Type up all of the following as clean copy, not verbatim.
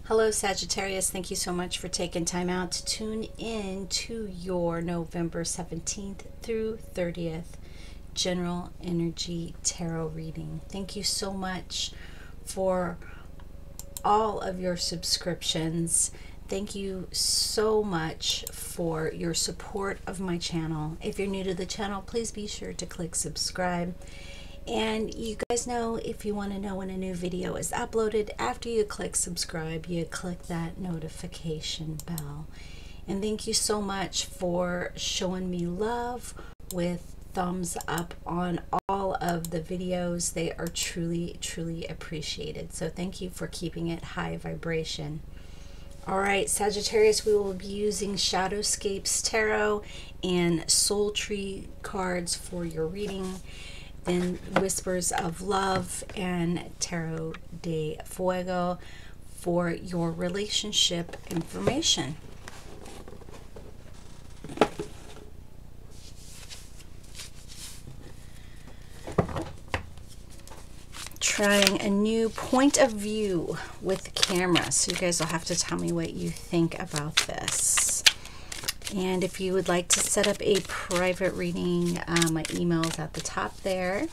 Hello Sagittarius, thank you so much for taking time out to tune in to your November 17th through 30th General Energy Tarot reading. Thank you so much for all of your subscriptions. Thank you so much for your support of my channel. If you're new to the channel, please be sure to click subscribe. And you guys know, if you want to know when a new video is uploaded, after you click subscribe, you click that notification bell. And thank you so much for showing me love with thumbs up on all of the videos. They are truly, truly appreciated. So thank you for keeping it high vibration. All right, Sagittarius, we will be using Shadowscapes Tarot and Soul Tree cards for your reading. Then Whispers of Love and Tarot de Fuego for your relationship information. Trying a new point of view with the camera, so you guys will have to tell me what you think about this. And if you would like to set up a private reading, my email is at the top there.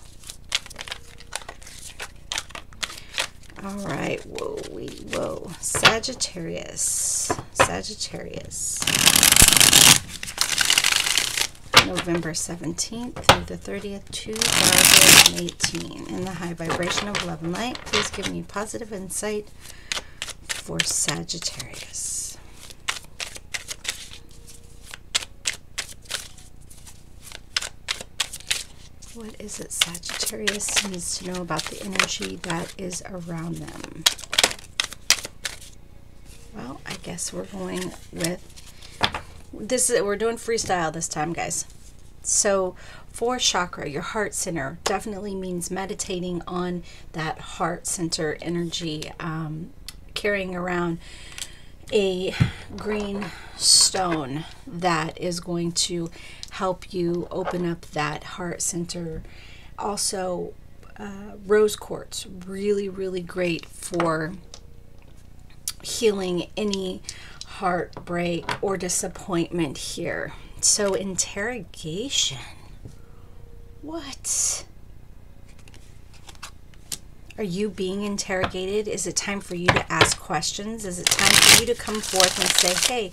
All right, whoa, Sagittarius, November 17th through the 30th, 2018. In the high vibration of love and light, please give me positive insight for Sagittarius. What is it Sagittarius needs to know about the energy that is around them? Well, I guess we're going with this. We're doing freestyle this time, guys. So for chakra, your heart center definitely means meditating on that heart center energy, carrying around a green stone that is going to help you open up that heart center. Also, rose quartz, really great for healing any heartbreak or disappointment here. So interrogation, what? Are you being interrogated? Is it time for you to ask questions? Is it time for you to come forth and say, hey,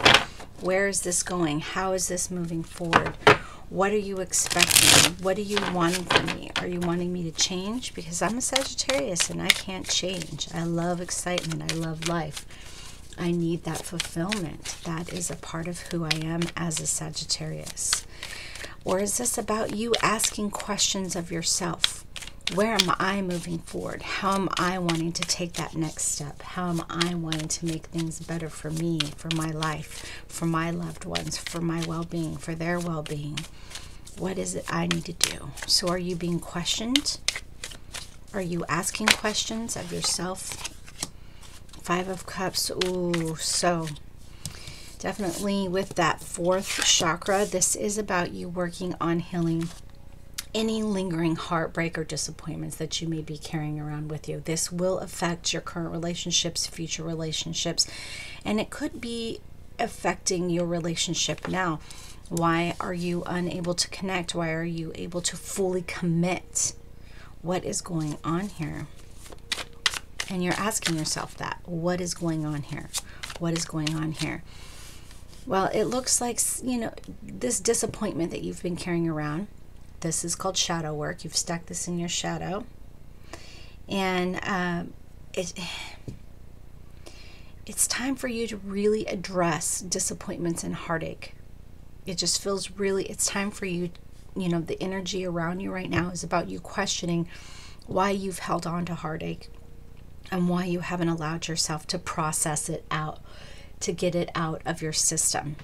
where is this going? How is this moving forward? What are you expecting? What are you wanting from me? Are you wanting me to change? Because I'm a Sagittarius and I can't change. I love excitement. I love life. I need that fulfillment. That is a part of who I am as a Sagittarius. Or is this about you asking questions of yourself? Where am I moving forward? How am I wanting to take that next step? How am I wanting to make things better for me, for my life, for my loved ones, for my well-being, for their well-being? What is it I need to do? So are you being questioned? Are you asking questions of yourself? Five of Cups. Ooh, so definitely with that fourth chakra, this is about you working on healing any lingering heartbreak or disappointments that you may be carrying around with you. This will affect your current relationships, future relationships, and it could be affecting your relationship now. Why are you unable to connect? Why are you able to fully commit? What is going on here? And you're asking yourself that. What is going on here? What is going on here? Well, it looks like, you know, this disappointment that you've been carrying around, this is called shadow work. You've stuck this in your shadow. And it's time for you to really address disappointments and heartache. It just feels really, it's time for you, you know, the energy around you right now is about you questioning why you've held on to heartache and why you haven't allowed yourself to process it out, to get it out of your system.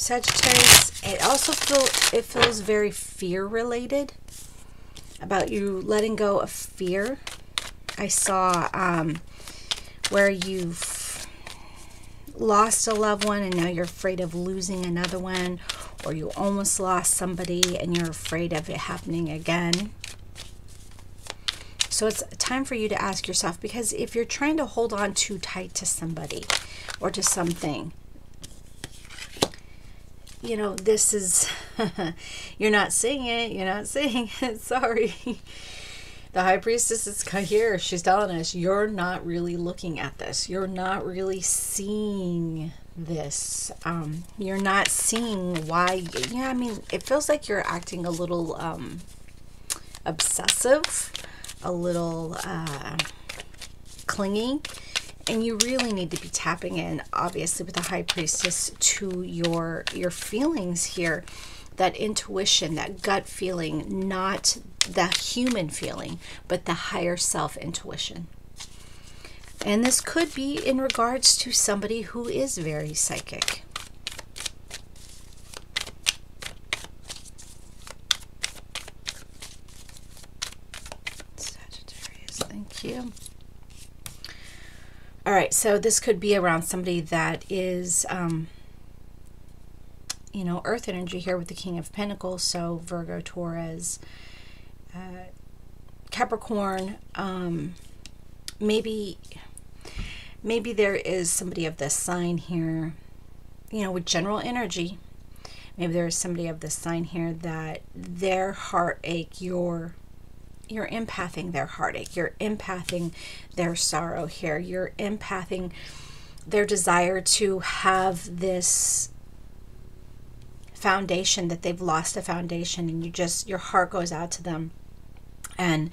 Sagittarius, it feels very fear related, about you letting go of fear. I saw where you've lost a loved one and now you're afraid of losing another one, or you almost lost somebody and you're afraid of it happening again. So it's time for you to ask yourself, because if you're trying to hold on too tight to somebody or to something, you know, this is, you're not seeing it, sorry. The High Priestess is here. She's telling us, you're not really looking at this. You're not really seeing this. You're not seeing why. Yeah, I mean, it feels like you're acting a little obsessive, a little clingy. And you really need to be tapping in, obviously, with the High Priestess to your feelings here. That intuition, that gut feeling, not the human feeling, but the higher self intuition. And this could be in regards to somebody who is very psychic. Sagittarius, thank you. All right, so this could be around somebody that is, you know, earth energy here with the King of Pentacles. So Virgo, Taurus, Capricorn. Maybe there is somebody of this sign here, you know, with general energy. Maybe there is somebody of this sign here that their heartache, you're empathing their heartache, you're empathing their sorrow here, you're empathing their desire to have this foundation, that they've lost a foundation, and your heart goes out to them, and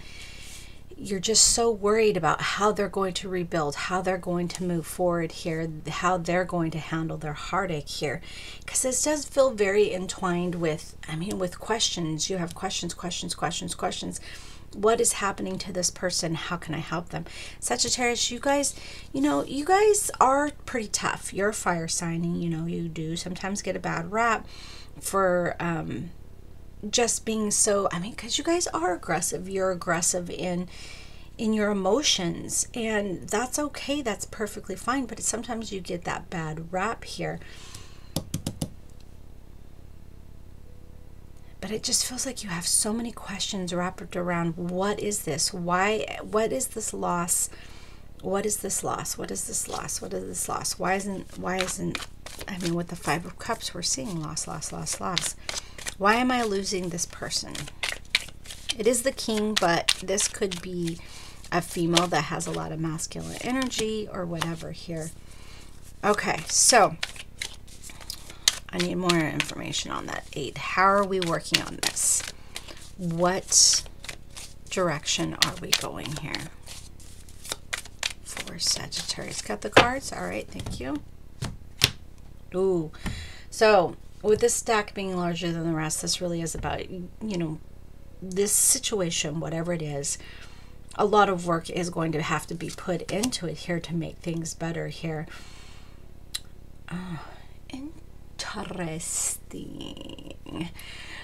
you're just so worried about how they're going to rebuild, how they're going to move forward here, how they're going to handle their heartache here, because this does feel very entwined with, I mean, with questions. You have questions. What is happening to this person? How can I help them? Sagittarius, you guys, you know, you guys are pretty tough. You're a fire sign, and you know, you do sometimes get a bad rap for just being so, I mean, because you guys are aggressive. You're aggressive in your emotions, and that's okay. That's perfectly fine. But sometimes you get that bad rap here. But it just feels like you have so many questions wrapped around, what is this? Why? What is this loss? What is this loss? What is this loss? What is this loss? Why isn't, I mean, with the Five of Cups, we're seeing loss. Why am I losing this person? It is the King, but this could be a female that has a lot of masculine energy or whatever here. Okay, so I need more information on that 8. How are we working on this? What direction are we going here? For Sagittarius. Got the cards? All right, thank you. Ooh. So with this stack being larger than the rest, this really is about, you know, this situation, whatever it is, a lot of work is going to have to be put into it here to make things better here. Interesting.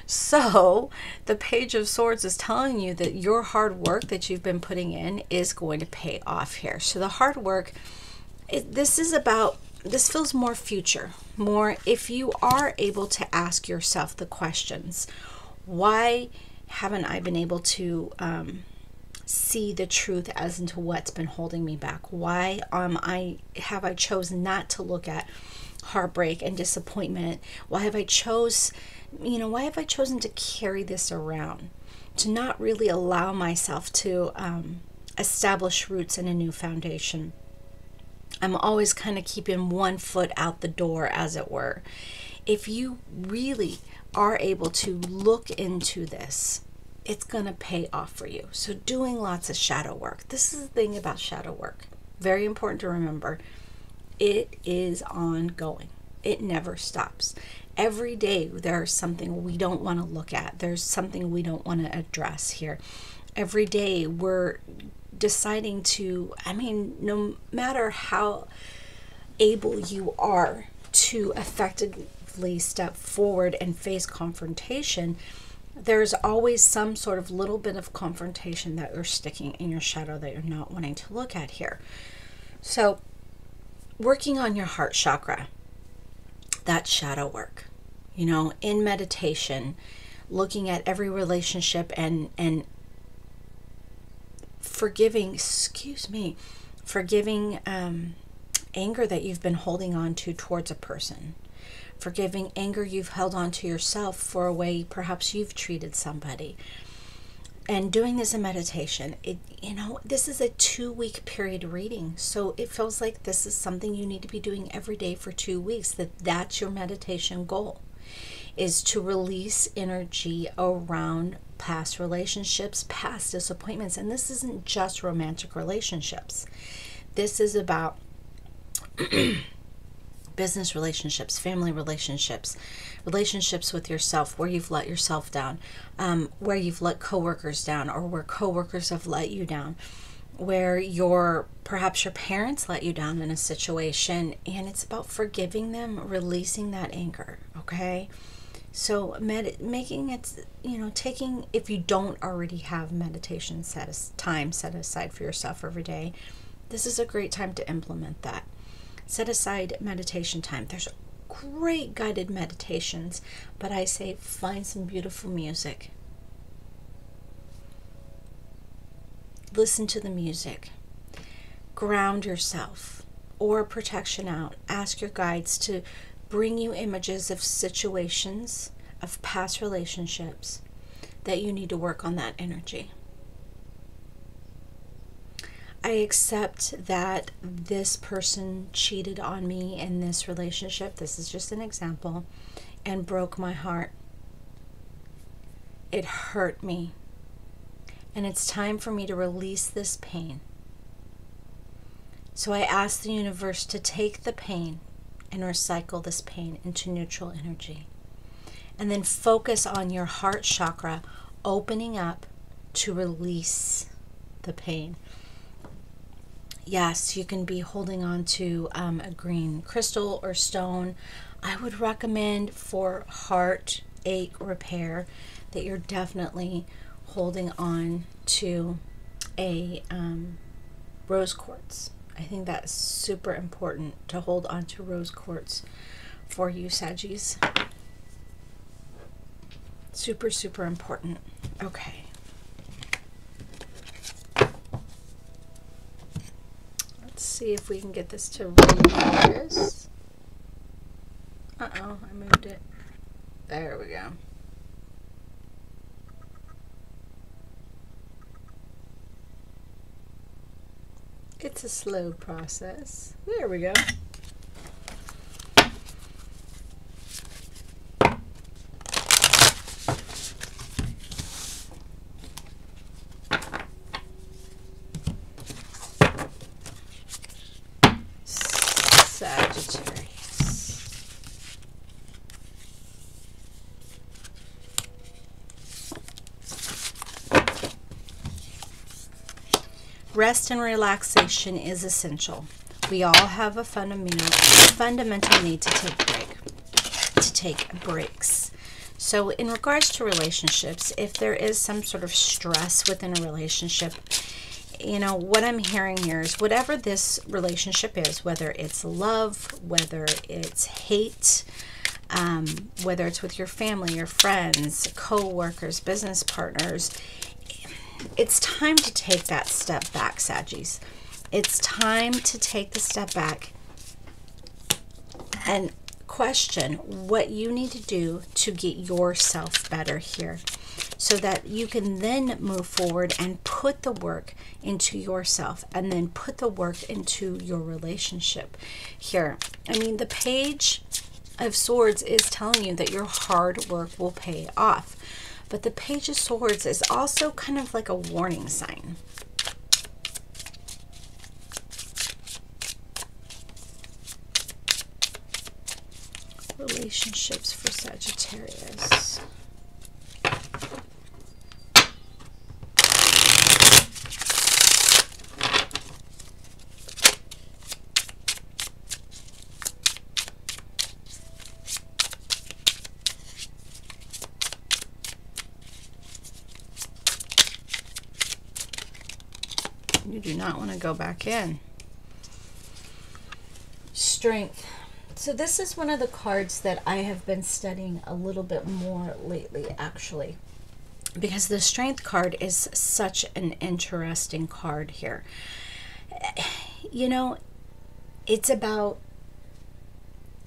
So the Page of Swords is telling you that your hard work that you've been putting in is going to pay off here. So the hard work, this feels more future, more if you are able to ask yourself the questions, why haven't I been able to see the truth as into what's been holding me back? Why have I chosen not to look at heartbreak and disappointment? Why have I chosen to carry this around, to not really allow myself to establish roots in a new foundation? I'm always kind of keeping one foot out the door, as it were. If you really are able to look into this, it's going to pay off for you. So doing lots of shadow work. This is the thing about shadow work. Very important to remember. It is ongoing. It never stops. Every day there's something we don't want to look at. There's something we don't want to address here. Every day we're deciding to, I mean, no matter how able you are to bravely step forward and face confrontation, there's always some sort of little bit of confrontation that you're sticking in your shadow that you're not wanting to look at here. So working on your heart chakra, that's shadow work. You know, in meditation, looking at every relationship and forgiving anger that you've been holding on to towards a person, forgiving anger you've held on to yourself for a way perhaps you've treated somebody, and doing this in meditation. This is a 2-week period reading, so it feels like this is something you need to be doing every day for 2 weeks. That's your meditation goal, is to release energy around past relationships, past disappointments. And this isn't just romantic relationships. This is about business relationships, family relationships, relationships with yourself, where you've let yourself down, where you've let coworkers down, or where coworkers have let you down, where perhaps your parents let you down in a situation, and it's about forgiving them, releasing that anger. Okay, so making it, taking, if you don't already have meditation time set aside for yourself every day, this is a great time to implement that. Set aside meditation time. There's great guided meditations, but I say find some beautiful music. Listen to the music. Ground yourself, or protection out. Ask your guides to bring you images of situations, of past relationships that you need to work on that energy. I accept that this person cheated on me in this relationship. This is just an example, and broke my heart. It hurt me. And it's time for me to release this pain. So I ask the universe to take the pain and recycle this pain into neutral energy. And then focus on your heart chakra opening up to release the pain. Yes, you can be holding on to a green crystal or stone. I would recommend for heartache repair that you're definitely holding on to a rose quartz. I think that's super important to hold on to rose quartz for you, Saggies. Super, super important. Okay. Let's see if we can get this to refocus. Uh-oh, I moved it. There we go. It's a slow process. There we go. Sagittarius. Rest and relaxation is essential. We all have a fundamental need to take breaks. So in regards to relationships, if there is some sort of stress within a relationship, what I'm hearing here is whatever this relationship is, whether it's love, whether it's hate, whether it's with your family, your friends, co-workers, business partners, it's time to take that step back, Saggies. It's time to take the step back and question what you need to do to get yourself better here, so that you can then move forward and put the work into yourself, and then put the work into your relationship here. I mean, the Page of Swords is telling you that your hard work will pay off. But the Page of Swords is also kind of like a warning sign. Relationships for Sagittarius. You do not want to go back in. Strength. So this is one of the cards that I have been studying a little bit more lately, actually, because the Strength card is such an interesting card here. You know, it's about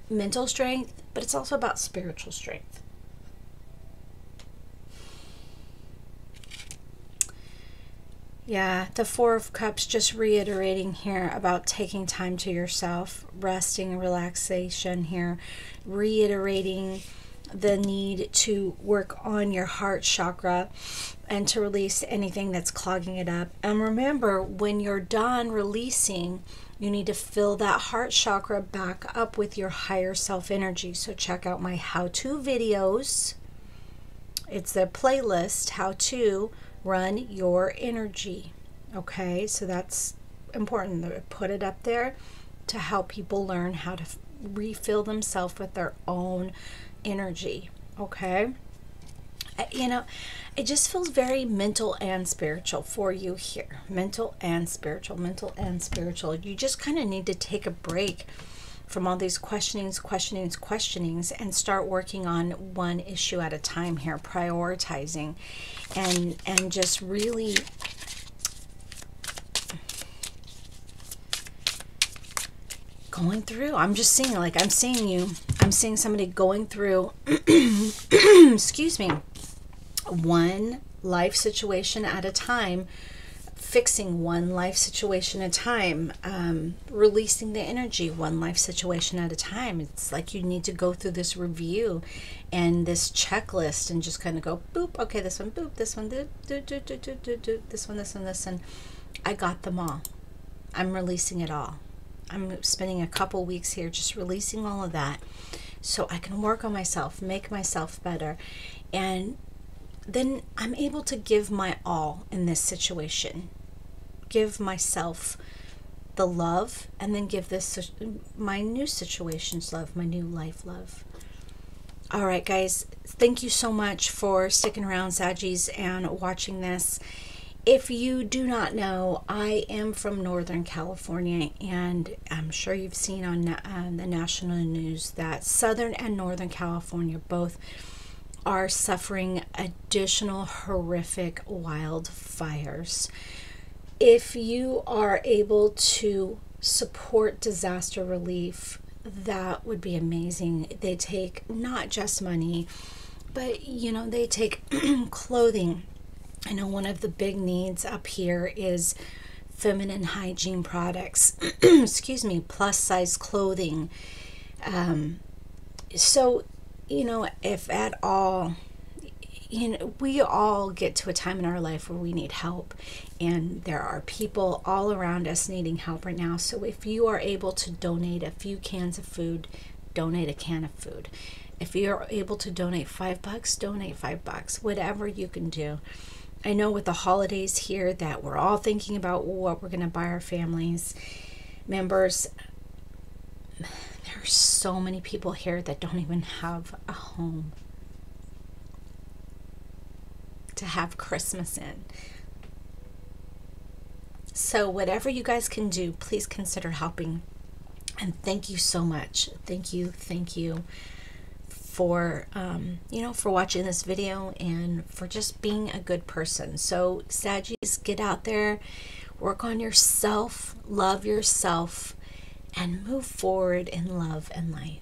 mental strength, but it's also about spiritual strength. Yeah, the Four of Cups, just reiterating here about taking time to yourself, resting, relaxation here, reiterating the need to work on your heart chakra and to release anything that's clogging it up. And remember, when you're done releasing, you need to fill that heart chakra back up with your higher self energy. So check out my how-to videos. It's the playlist, How to Run Your Energy. Okay, so that's important to put it up there to help people learn how to refill themselves with their own energy. Okay, you know, it just feels very mental and spiritual for you here. Mental and spiritual, mental and spiritual. You just kind of need to take a break from all these questionings and start working on one issue at a time here, prioritizing and just really going through. I'm just seeing, like, I'm seeing somebody going through excuse me, one life situation at a time, fixing one life situation at a time, releasing the energy one life situation at a time. It's like you need to go through this review and this checklist and just kind of go boop, okay, this one, boop, this one, do, this one, this one. I got them all. I'm releasing it all. I'm spending a couple weeks here just releasing all of that so I can work on myself, make myself better, and then I'm able to give my all in this situation. Give myself the love, and then give this my new situations love, my new life love. All right, guys, thank you so much for sticking around, Saggies, and watching this. If you do not know, I am from Northern California, and I'm sure you've seen on the national news that Southern and Northern California both are suffering additional horrific wildfires. If you are able to support disaster relief, that would be amazing. They take not just money, but you know, they take clothing. I know one of the big needs up here is feminine hygiene products, excuse me, plus size clothing. So, you know, if at all, you know, we all get to a time in our life where we need help, and there are people all around us needing help right now. So if you are able to donate a few cans of food, donate a can of food. If you're able to donate $5, donate $5, whatever you can do. I know with the holidays here that we're all thinking about what we're going to buy our families members. There are so many people here that don't even have a home to have Christmas in. So whatever you guys can do, please consider helping. And thank you so much. Thank you for you know, for watching this video and for just being a good person. So Saggies, get out there, work on yourself, love yourself, and move forward in love and light.